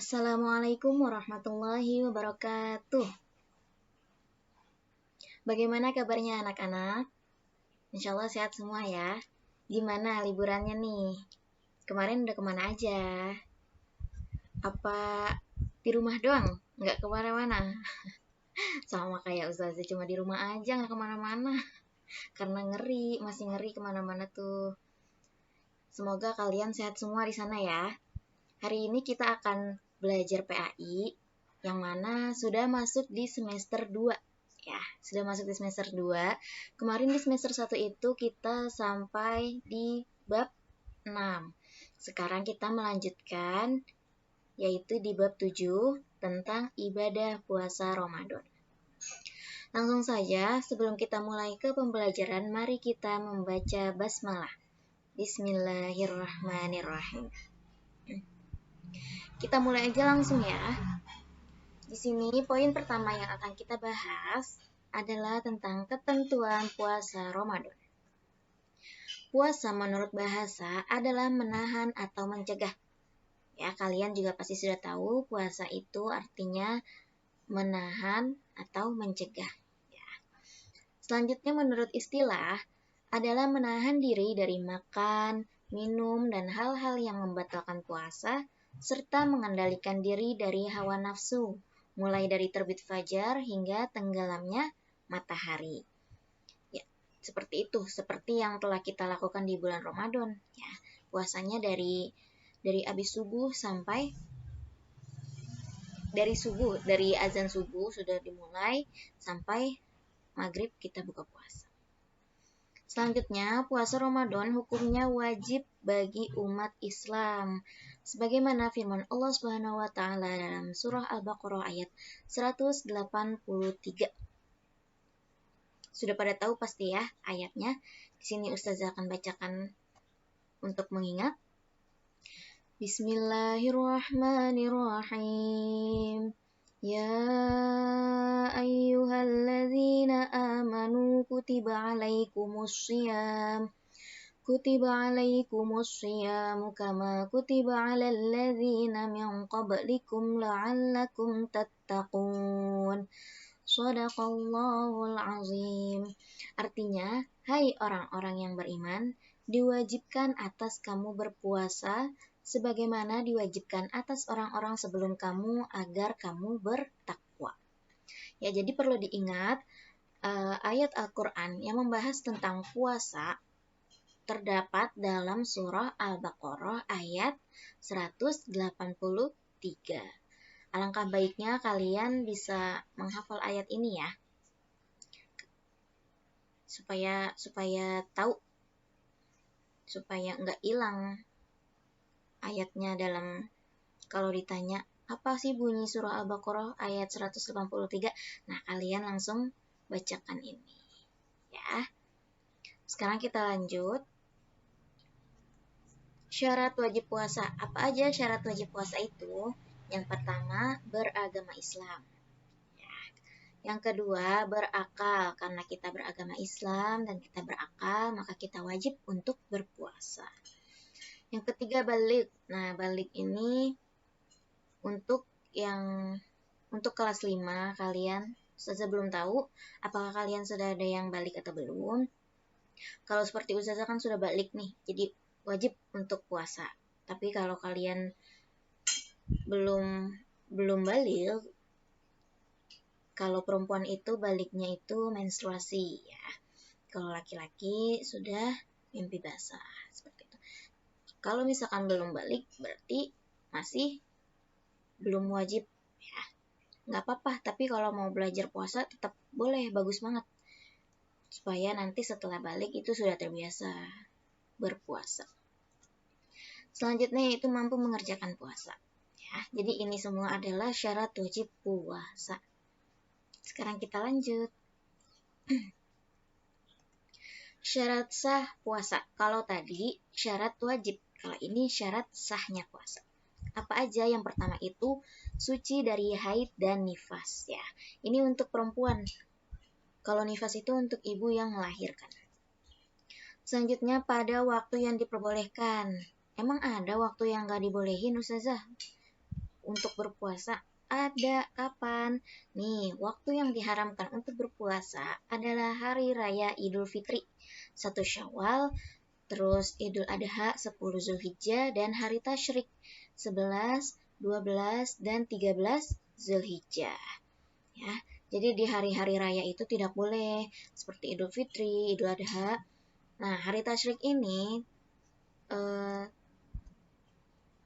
Assalamualaikum warahmatullahi wabarakatuh. Bagaimana kabarnya anak-anak? Insya Allah sehat semua ya. Gimana liburannya nih? Kemarin udah kemana aja? Apa di rumah doang? Nggak kemana-mana? Sama kayak Ustazah, cuma di rumah aja nggak kemana-mana. Karena masih ngeri kemana-mana tuh. Semoga kalian sehat semua di sana ya. Hari ini kita akan belajar PAI yang mana sudah masuk di semester 2. Ya, sudah masuk di semester 2. Kemarin di semester 1 itu kita sampai di bab 6. Sekarang kita melanjutkan yaitu di bab 7 tentang ibadah puasa Ramadan. Langsung saja, sebelum kita mulai ke pembelajaran, mari kita membaca basmalah. Bismillahirrahmanirrahim. Kita mulai aja langsung ya. Di sini poin pertama yang akan kita bahas adalah tentang ketentuan puasa Ramadan. Puasa menurut bahasa adalah menahan atau mencegah. Ya, kalian juga pasti sudah tahu puasa itu artinya menahan atau mencegah. Ya. Selanjutnya menurut istilah adalah menahan diri dari makan, minum, dan hal-hal yang membatalkan puasa, serta mengendalikan diri dari hawa nafsu, mulai dari terbit fajar hingga tenggelamnya matahari. Ya, seperti itu, seperti yang telah kita lakukan di bulan Ramadan. Ya, puasanya dari habis subuh sampai dari azan subuh sudah dimulai sampai maghrib kita buka puasa. Selanjutnya, puasa Ramadan hukumnya wajib bagi umat Islam. Sebagaimana firman Allah Subhanahu wa taala dalam surah Al-Baqarah ayat 183. Sudah pada tahu pasti ya ayatnya. Di sini Ustazah akan bacakan untuk mengingat. Bismillahirrahmanirrahim. Ya ayyuhalladzina amanu kutiba alaikumussyam kama kutiba alal ladzina min qablikum la'allakum tattaqun. Shadaqallahul azim. Artinya, hai orang-orang yang beriman, diwajibkan atas kamu berpuasa sebagaimana diwajibkan atas orang-orang sebelum kamu agar kamu bertakwa. Ya, jadi perlu diingat ayat Al-Quran yang membahas tentang puasa terdapat dalam surah Al-Baqarah ayat 183. Alangkah baiknya kalian bisa menghafal ayat ini ya. Supaya tahu, supaya nggak hilang ayatnya dalam kalau ditanya apa sih bunyi surah Al-Baqarah ayat 183. Nah, kalian langsung bacakan ini ya. Sekarang kita lanjut. Syarat wajib puasa. Apa aja syarat wajib puasa itu? Yang pertama, beragama Islam. Ya. Yang kedua, berakal. Karena kita beragama Islam dan kita berakal, maka kita wajib untuk berpuasa. Yang ketiga, balik. Nah, balik ini untuk kelas 5 kalian. Ustazah belum tahu apakah kalian sudah ada yang balik atau belum. Kalau seperti Ustazah kan sudah balik nih, jadi wajib untuk puasa. Tapi kalau kalian belum balik, kalau perempuan itu baliknya itu menstruasi ya. Kalau laki-laki sudah mimpi basah seperti itu. Kalau misalkan belum balik berarti masih belum wajib ya. Nggak apa-apa, tapi kalau mau belajar puasa tetap boleh, bagus banget. Supaya nanti setelah balik itu sudah terbiasa berpuasa. Selanjutnya itu mampu mengerjakan puasa. Ya, jadi ini semua adalah syarat wajib puasa. Sekarang kita lanjut. Syarat sah puasa. Kalau tadi syarat wajib, kalau ini syarat sahnya puasa. Apa aja? Yang pertama itu suci dari haid dan nifas ya. Ini untuk perempuan. Kalau nifas itu untuk ibu yang melahirkan. Selanjutnya pada waktu yang diperbolehkan. Emang ada waktu yang gak dibolehin Ustazah? untuk berpuasa ada kapan? Nih, waktu yang diharamkan untuk berpuasa adalah hari raya Idul Fitri, 1 Syawal, terus Idul Adha 10 Zulhijjah, dan hari Tasyrik 11, 12, dan 13 Zulhijjah. Ya, jadi di hari-hari raya itu tidak boleh seperti Idul Fitri, Idul Adha. Nah, hari Tasyrik ini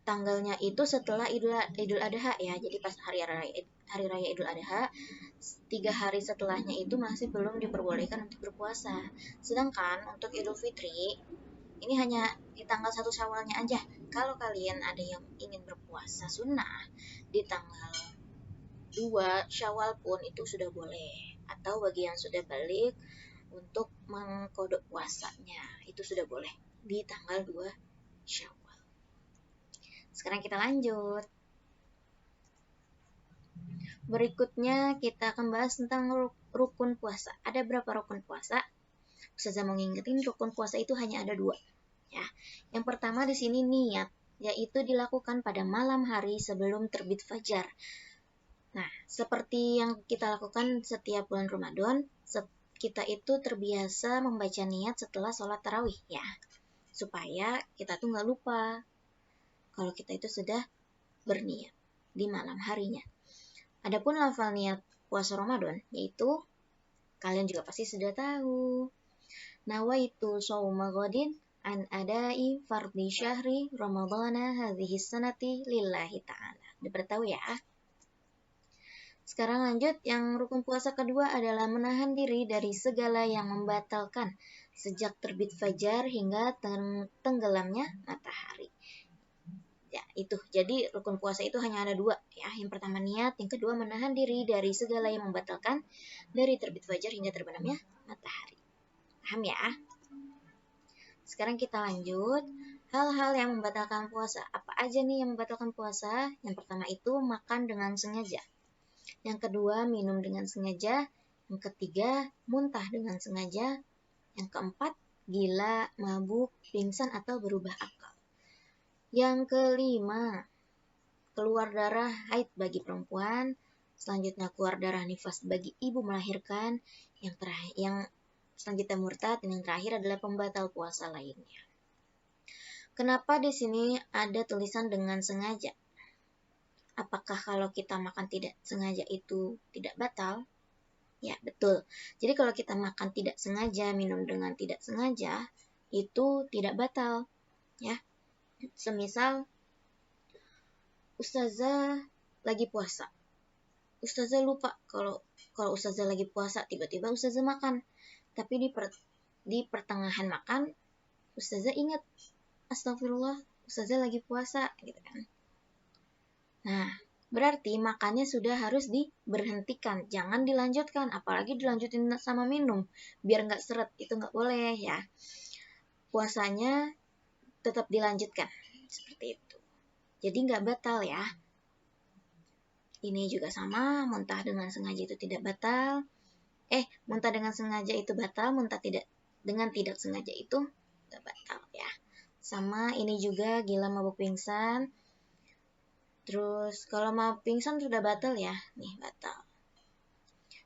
tanggalnya itu setelah Idul Adha ya. Jadi pas hari raya Idul Adha, 3 hari setelahnya itu masih belum diperbolehkan untuk berpuasa. Sedangkan untuk Idul Fitri ini hanya di tanggal 1 Syawalnya aja. Kalau kalian ada yang ingin berpuasa sunnah di tanggal 2 Syawal pun itu sudah boleh. Atau bagi yang sudah balik untuk mengkodok puasanya itu sudah boleh di tanggal 2 Syawal. Sekarang kita lanjut. Berikutnya kita akan bahas tentang rukun puasa. Ada berapa rukun puasa? Ustazah mau ngingetin rukun puasa itu hanya ada 2. Ya. Yang pertama di sini niat, yaitu dilakukan pada malam hari sebelum terbit fajar. Nah, seperti yang kita lakukan setiap bulan Ramadan, kita itu terbiasa membaca niat setelah sholat tarawih ya. Supaya kita tuh nggak lupa kalau kita itu sudah berniat di malam harinya. Adapun lafal niat puasa Ramadan, yaitu kalian juga pasti sudah tahu. Nawaitu shauma ghadin an adai fardhi syahri ramadhana hadhihi sanati lillahi ta'ala. Udah tahu ya? Sekarang lanjut, yang rukun puasa kedua adalah menahan diri dari segala yang membatalkan sejak terbit fajar hingga tenggelamnya matahari. Ya, itu. Jadi rukun puasa itu hanya ada 2 ya. Yang pertama niat, yang kedua menahan diri dari segala yang membatalkan dari terbit fajar hingga terbenamnya matahari. Paham ya? Sekarang kita lanjut. Hal-hal yang membatalkan puasa. Apa aja nih yang membatalkan puasa? Yang pertama itu makan dengan sengaja. Yang kedua minum dengan sengaja. Yang ketiga muntah dengan sengaja. Yang keempat gila, mabuk, pingsan atau berubah akal. Yang kelima, keluar darah haid bagi perempuan. Selanjutnya keluar darah nifas bagi ibu melahirkan. Yang selanjutnya murtad, dan yang terakhir adalah pembatal puasa lainnya. Kenapa di sini ada tulisan dengan sengaja? Apakah kalau kita makan tidak sengaja itu tidak batal? Ya, betul. Jadi kalau kita makan tidak sengaja, minum dengan tidak sengaja, itu tidak batal. Ya. Semisal Ustazah lagi puasa. Ustazah lupa kalau Ustazah lagi puasa, tiba-tiba Ustazah makan. Tapi di pertengahan makan, Ustazah ingat, astagfirullah, Ustazah lagi puasa, gitu kan. Nah, berarti makannya sudah harus diberhentikan, jangan dilanjutkan, apalagi dilanjutin sama minum, biar nggak seret, itu nggak boleh ya. Puasanya tetap dilanjutkan, seperti itu. Jadi nggak batal ya. Ini juga sama, muntah dengan sengaja itu tidak batal. Muntah dengan sengaja itu batal, muntah dengan tidak sengaja itu nggak batal ya. Sama ini juga gila, mabuk, pingsan. Terus kalau mabuk pingsan sudah batal ya, nih batal.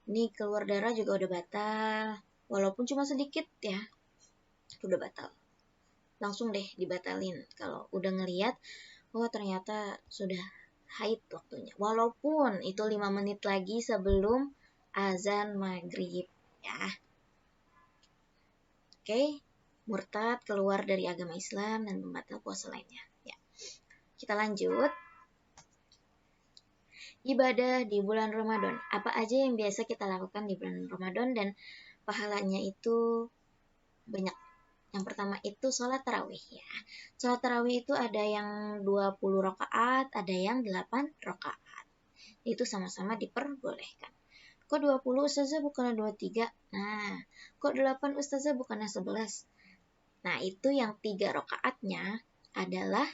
Ini keluar darah juga udah batal, walaupun cuma sedikit ya, udah batal. Langsung deh dibatalin kalau udah ngelihat, oh ternyata sudah haid waktunya. Walaupun itu 5 menit lagi sebelum azan maghrib ya. Oke, murtad, keluar dari agama Islam, dan pembatal puasa lainnya. Ya. Kita lanjut. Ibadah di bulan Ramadan. Apa aja yang biasa kita lakukan di bulan Ramadan dan pahalanya itu banyak. Yang pertama itu sholat tarawih ya. Sholat tarawih itu ada yang 20 rakaat, ada yang 8 rakaat. Itu sama-sama diperbolehkan. Kok 20 Ustazah bukannya 23? Nah, kok 8 Ustazah bukannya 11? Nah, itu yang 3 rakaatnya adalah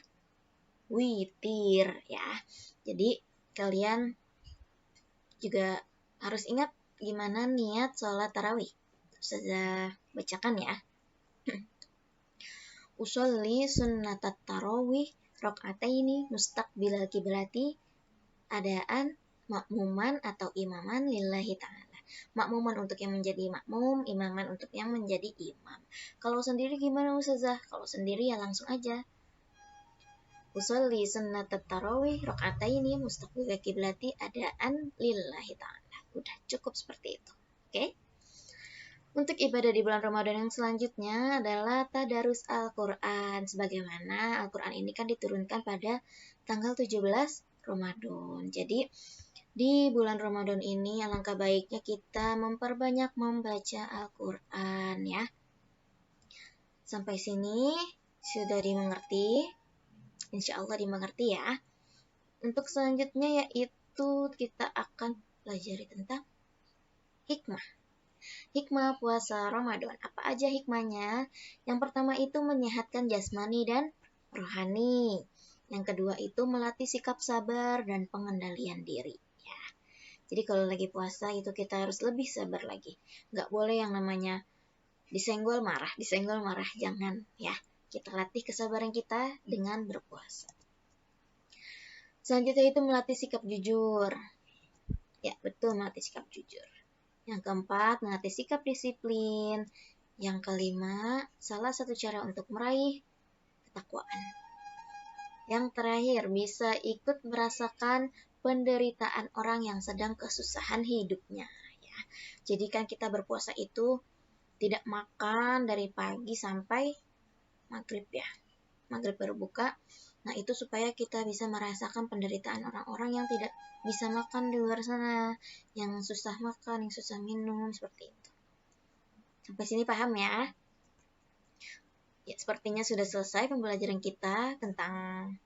witir ya. Jadi, kalian juga harus ingat gimana niat sholat tarawih. Ustazah bacakan ya. Usolli sunnatat tarawih raka'ataini mustaqbilal kiblati adaan makmuman atau imaman lillahi ta'ala. Makmuman untuk yang menjadi makmum, imaman untuk yang menjadi imam. Kalau sendiri gimana Ustazah? Kalau sendiri ya langsung aja. Usolli sunnat tarawih rakaataini mustaqbil kiblati adaan lillahi ta'ala. Udah cukup seperti itu. Oke? Untuk ibadah di bulan Ramadan yang selanjutnya adalah tadarus Al-Quran. Sebagaimana Al-Quran ini kan diturunkan pada tanggal 17 Ramadan. Jadi di bulan Ramadan ini alangkah baiknya kita memperbanyak membaca Al-Quran ya. Sampai sini sudah dimengerti? Insya Allah dimengerti ya. Untuk selanjutnya yaitu kita akan pelajari tentang hikmah. Hikmah puasa Ramadan. Apa aja hikmahnya? Yang pertama itu menyehatkan jasmani dan rohani. Yang kedua itu melatih sikap sabar dan pengendalian diri. Ya. Jadi kalau lagi puasa itu kita harus lebih sabar lagi. Nggak boleh yang namanya disenggol marah. Jangan ya. Kita latih kesabaran kita dengan berpuasa. Selanjutnya itu melatih sikap jujur. Ya, betul, melatih sikap jujur. Yang keempat, melatih sikap disiplin. Yang kelima, salah satu cara untuk meraih ketakwaan. Yang terakhir, bisa ikut merasakan penderitaan orang yang sedang kesusahan hidupnya. Ya. Jadi kan kita berpuasa itu tidak makan dari pagi sampai maghrib ya. Maghrib baru buka. Nah itu supaya kita bisa merasakan penderitaan orang-orang yang tidak bisa makan di luar sana, yang susah makan, yang susah minum, seperti itu. Sampai sini paham ya? Ya, sepertinya sudah selesai pembelajaran kita tentang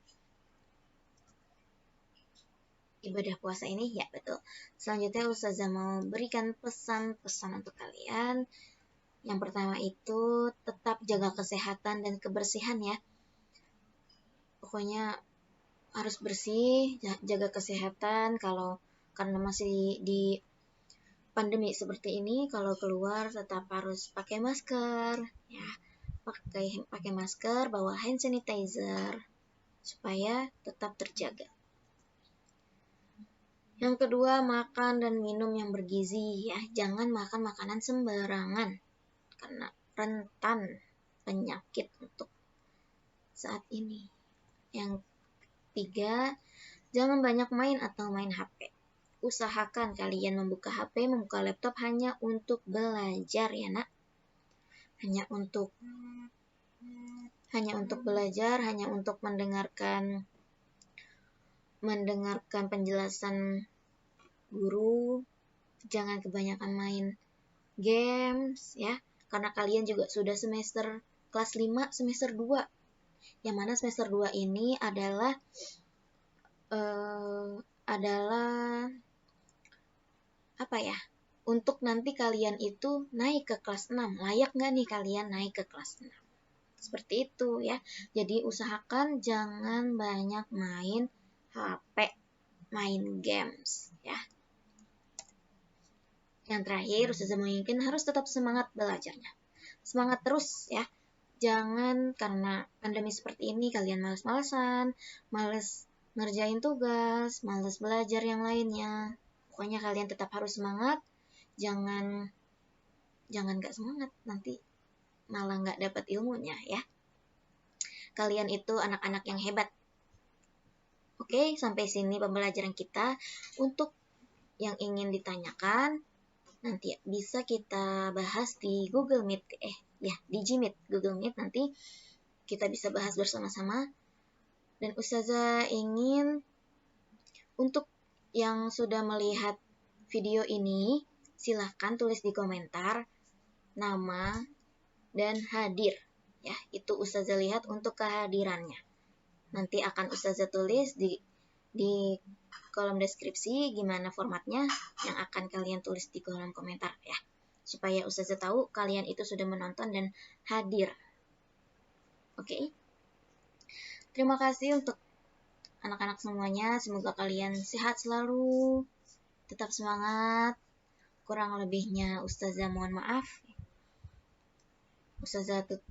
ibadah puasa ini. Ya, betul. Selanjutnya Ustazah mau berikan pesan-pesan untuk kalian. Yang pertama itu tetap jaga kesehatan dan kebersihan ya. Pokoknya harus bersih, jaga kesehatan. Kalau karena masih di pandemi seperti ini, kalau keluar tetap harus pakai masker ya. Pakai masker, bawa hand sanitizer supaya tetap terjaga. Yang kedua, makan dan minum yang bergizi ya. Jangan makan makanan sembarangan karena rentan penyakit untuk saat ini. Yang ketiga, jangan banyak main atau main HP. Usahakan kalian membuka HP, membuka laptop hanya untuk belajar ya nak. Hanya untuk belajar, hanya untuk mendengarkan penjelasan guru. Jangan kebanyakan main games ya. Karena kalian juga sudah semester kelas 5, semester 2. Yang mana semester 2 ini adalah apa ya? Untuk nanti kalian itu naik ke kelas 6. Layak nggak nih kalian naik ke kelas 6? Seperti itu ya. Jadi usahakan jangan banyak main HP, main games ya. Yang terakhir, Ustazah mungkin harus tetap semangat belajarnya. Semangat terus ya. Jangan karena pandemi seperti ini kalian malas-malasan, malas ngerjain tugas, malas belajar yang lainnya. Pokoknya kalian tetap harus semangat. Jangan gak semangat, nanti malah gak dapat ilmunya ya. Kalian itu anak-anak yang hebat. Oke, sampai sini pembelajaran kita. Untuk yang ingin ditanyakan, nanti bisa kita bahas di Google Meet. Di Gmeet, Google Meet nanti kita bisa bahas bersama-sama. Dan Ustazah ingin untuk yang sudah melihat video ini, silahkan tulis di komentar nama dan hadir. Ya, itu Ustazah lihat untuk kehadirannya. Nanti akan Ustazah tulis di kolom deskripsi gimana formatnya yang akan kalian tulis di kolom komentar ya. Supaya Ustazah tahu kalian itu sudah menonton dan hadir. Oke. Terima kasih untuk anak-anak semuanya. Semoga kalian sehat selalu. Tetap semangat. Kurang lebihnya Ustazah mohon maaf.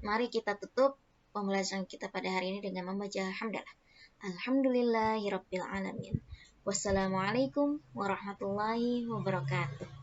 Mari kita tutup pembelajaran kita pada hari ini dengan membaca hamdalah. Alhamdulillahirabbil alamin. Wassalamualaikum warahmatullahi wabarakatuh.